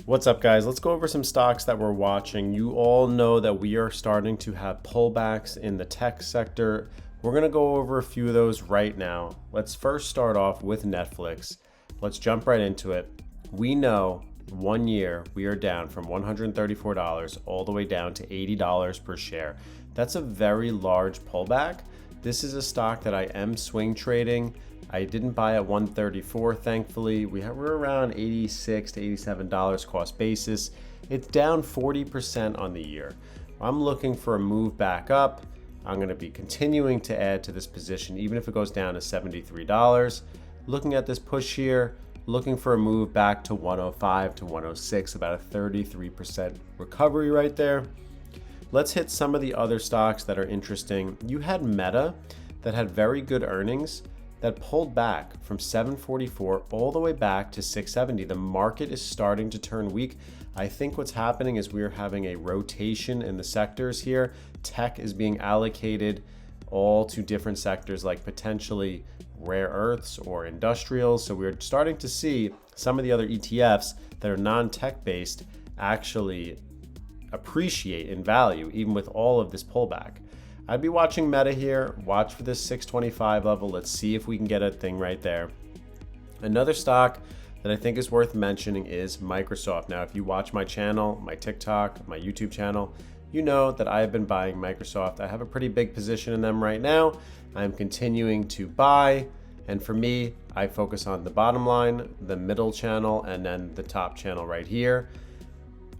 What's up, guys? Let's go over some stocks that we're watching. You all know that we are starting to have pullbacks in the tech sector. We're going to go over a few of those right now. Let's first start off with Netflix. Let's jump right into it. We know 1 year we are down from $134 all the way down to $80 per share. That's a very large pullback. This is a stock that I am swing trading. I didn't buy at 134, thankfully. We're around $86 to $87 cost basis. It's down 40% on the year. I'm looking for a move back up. I'm going to be continuing to add to this position, even if it goes down to $73. Looking at this push here, looking for a move back to 105 to 106, about a 33% recovery right there. Let's hit some of the other stocks that are interesting. You had Meta that had very good earnings that pulled back from 744 all the way back to 670. The market is starting to turn weak. I think what's happening is we're having a rotation in the sectors here. Tech is being allocated all to different sectors like potentially rare earths or industrials. So we're starting to see some of the other ETFs that are non-tech based actually appreciate in value even with all of this pullback. I'd be watching Meta here. Watch for this 625 level. Let's see if we can get a thing right there. Another stock that I think is worth mentioning is Microsoft. Now, if you watch my channel, my TikTok, my YouTube channel, you know that I have been buying Microsoft. I have a pretty big position in them right now. I'm continuing to buy. And for me, I focus on the bottom line, the middle channel, and then the top channel right here.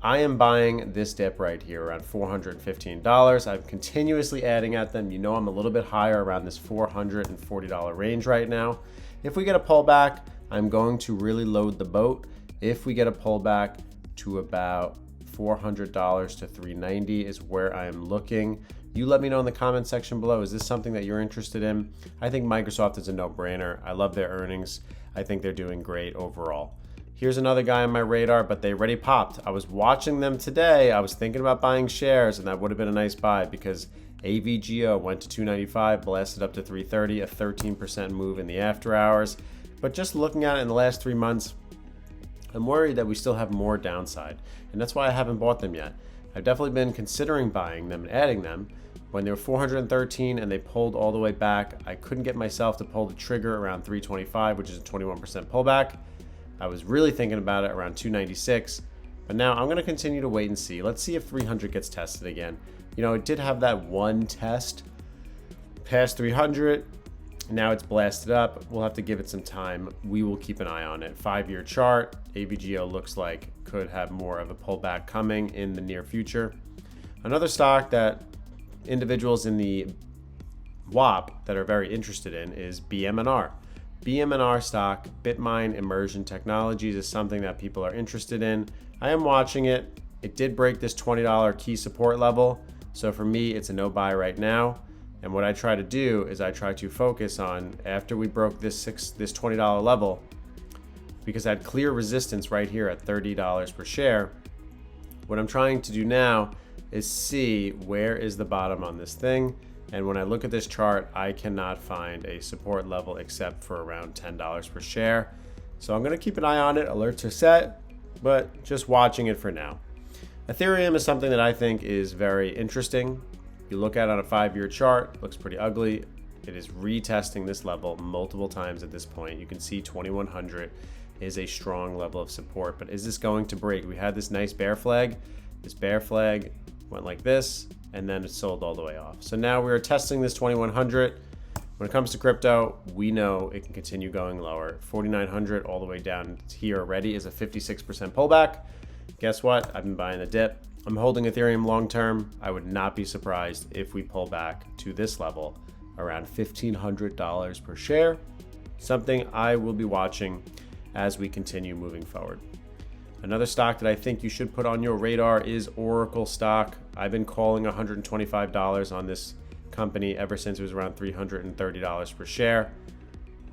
I am buying this dip right here around $415. I'm continuously adding at them. You know I'm a little bit higher around this $440 range right now. If we get a pullback, I'm going to really load the boat. If we get a pullback to about $400 to $390 is where I am looking. You let me know in the comment section below. Is this something that you're interested in? I think Microsoft is a no-brainer. I love their earnings. I think they're doing great overall. Here's another guy on my radar, but they already popped. I was watching them today. I was thinking about buying shares, and that would have been a nice buy because AVGO went to 295, blasted up to 330, a 13% move in the after hours. But just looking at it in the last 3 months, I'm worried that we still have more downside, and that's why I haven't bought them yet. I've definitely been considering buying them and adding them. When they were 413 and they pulled all the way back, I couldn't get myself to pull the trigger around 325, which is a 21% pullback. I was really thinking about it around 296, but now I'm going to continue to wait and see. Let's see if 300 gets tested again. You know, it did have that one test past 300. Now it's blasted up. We'll have to give it some time. We will keep an eye on it. 5-year chart, AVGO looks like could have more of a pullback coming in the near future. Another stock that individuals in the WAP that are very interested in is BM&R. BM&R stock, Bitmine Immersion Technologies, is something that people are interested in. I am watching it. It did break this $20 key support level. So for me, it's a no buy right now. And what I try to do is I try to focus on after we broke this $20 level, because I had clear resistance right here at $30 per share. What I'm trying to do now is see where is the bottom on this thing. And when I look at this chart, I cannot find a support level except for around $10 per share. So I'm going to keep an eye on it. Alerts are set, but just watching it for now. Ethereum is something that I think is very interesting. You look at it on a 5-year chart, looks pretty ugly. It is retesting this level multiple times at this point. You can see 2100 is a strong level of support, but is this going to break? We had this nice bear flag. This bear flag went like this, and then it sold all the way off. So now we're testing this 2100. When it comes to crypto, we know it can continue going lower. 4900 all the way down here already is a 56% pullback. Guess what? I've been buying the dip. I'm holding Ethereum long term. I would not be surprised if we pull back to this level around $1,500 per share. Something I will be watching as we continue moving forward. Another stock that I think you should put on your radar is Oracle stock. I've been calling $125 on this company ever since it was around $330 per share.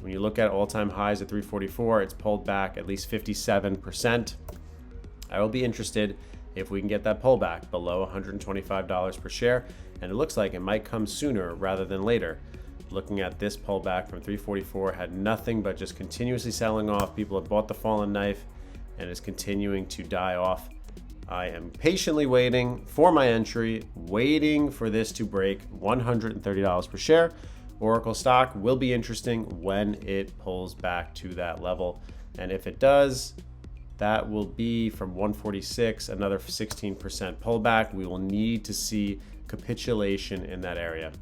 When you look at all-time highs at 344, it's pulled back at least 57%. I will be interested if we can get that pullback below $125 per share, and it looks like it might come sooner rather than later. Looking at this pullback from 344, had nothing but just continuously selling off. People have bought the fallen knife, and is continuing to die off. I am patiently waiting for my entry, waiting for this to break $130 per share. Oracle stock will be interesting when it pulls back to that level. And if it does, that will be from 146, another 16% pullback. We will need to see capitulation in that area.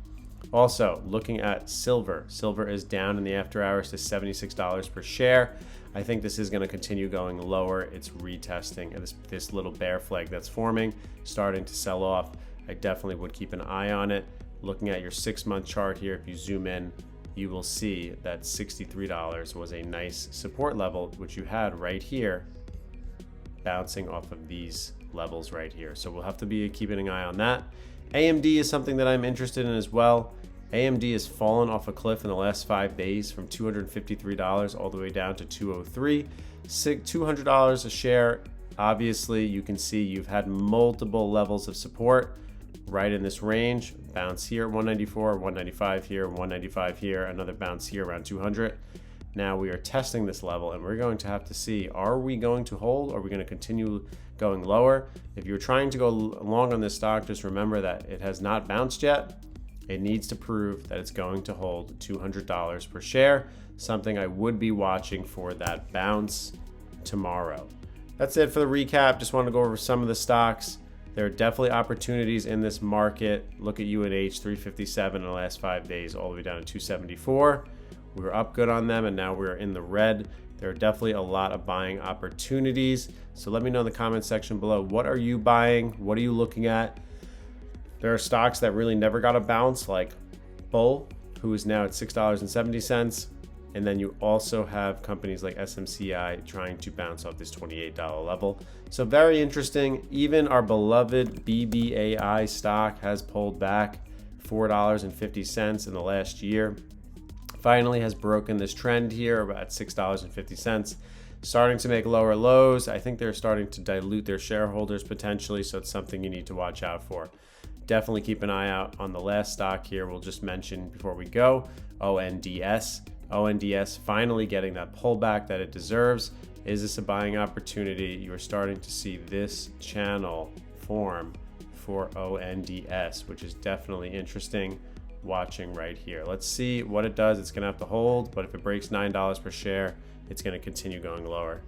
Also, looking at silver. Silver is down in the after hours to $76 per share. I think this is going to continue going lower. It's retesting this little bear flag that's forming, starting to sell off. I definitely would keep an eye on it. Looking at your 6-month chart here, if you zoom in, you will see that $63 was a nice support level, which you had right here, bouncing off of these levels right here. So we'll have to be keeping an eye on that. AMD is something that I'm interested in as well. AMD has fallen off a cliff in the last 5 days from $253 all the way down to $203, $200 a share. Obviously, you can see you've had multiple levels of support right in this range. Bounce here, 194, 195 here, 195 here, another bounce here around 200. Now we are testing this level, and we're going to have to see, are we going to hold, or are we going to continue going lower? If you're trying to go long on this stock, just remember that it has not bounced yet. It needs to prove that it's going to hold $200 per share, something I would be watching for that bounce tomorrow. That's it for the recap. Just want to go over some of the stocks. There are definitely opportunities in this market. Look at UNH, 357 in the last 5 days, all the way down to 274. We were up good on them, and now we're in the red. There are definitely a lot of buying opportunities. So let me know in the comment section below, what are you buying? What are you looking at? There are stocks that really never got a bounce, like Bull, who is now at $6.70. And then you also have companies like SMCI trying to bounce off this $28 level. So very interesting. Even our beloved BBAI stock has pulled back $4.50 in the last year. Finally has broken this trend here about $6.50, starting to make lower lows. I think they're starting to dilute their shareholders potentially, so it's something you need to watch out for. Definitely keep an eye out on the last stock here we'll just mention before we go, ONDS. ONDS finally getting that pullback that it deserves. Is this a buying opportunity? You are starting to see this channel form for ONDS, which is definitely interesting. Watching right here. Let's see what it does. It's going to have to hold, but if it breaks $9 per share, it's going to continue going lower.